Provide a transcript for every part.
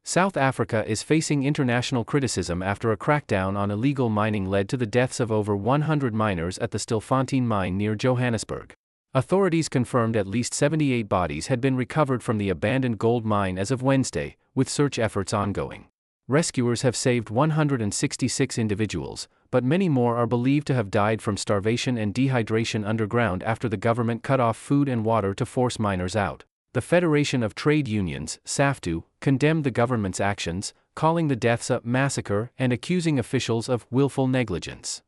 South Africa is facing international criticism after a crackdown on illegal mining led to the deaths of over 100 miners at the Stilfontein mine near Johannesburg. Authorities confirmed at least 78 bodies had been recovered from the abandoned gold mine as of Wednesday, with search efforts ongoing. Rescuers have saved 166 individuals, but many more are believed to have died from starvation and dehydration underground after the government cut off food and water to force miners out. The Federation of Trade Unions, SAFTU, condemned the government's actions, calling the deaths a massacre and accusing officials of willful negligence.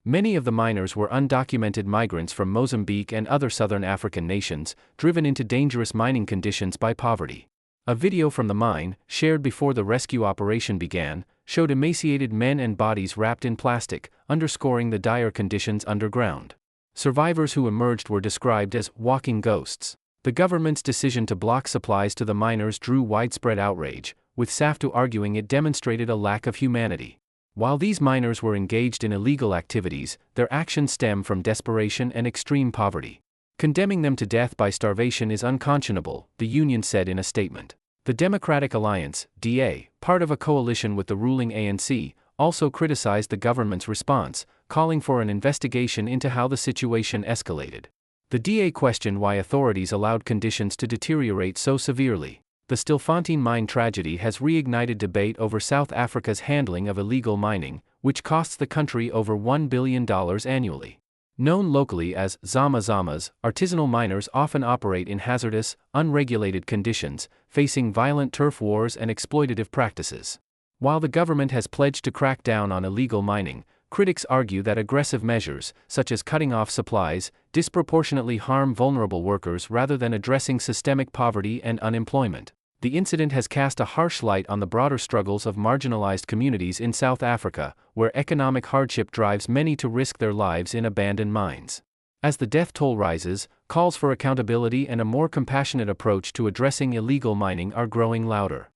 Many of the miners were undocumented migrants from Mozambique and other southern African nations, driven into dangerous mining conditions by poverty. A video from the mine, shared before the rescue operation began, showed emaciated men and bodies wrapped in plastic, underscoring the dire conditions underground. Survivors who emerged were described as walking ghosts. The government's decision to block supplies to the miners drew widespread outrage, with SAFTU arguing it demonstrated a lack of humanity. While these miners were engaged in illegal activities, their actions stem from desperation and extreme poverty. Condemning them to death by starvation is unconscionable, the union said in a statement. The Democratic Alliance, DA, part of a coalition with the ruling ANC, also criticized the government's response, calling for an investigation into how the situation escalated. The DA questioned why authorities allowed conditions to deteriorate so severely. The Stilfontein mine tragedy has reignited debate over South Africa's handling of illegal mining, which costs the country over $1 billion annually. Known locally as Zamas, artisanal miners often operate in hazardous, unregulated conditions, facing violent turf wars and exploitative practices. While the government has pledged to crack down on illegal mining, critics argue that aggressive measures, such as cutting off supplies, disproportionately harm vulnerable workers rather than addressing systemic poverty and unemployment. The incident has cast a harsh light on the broader struggles of marginalized communities in South Africa, where economic hardship drives many to risk their lives in abandoned mines. As the death toll rises, calls for accountability and a more compassionate approach to addressing illegal mining are growing louder.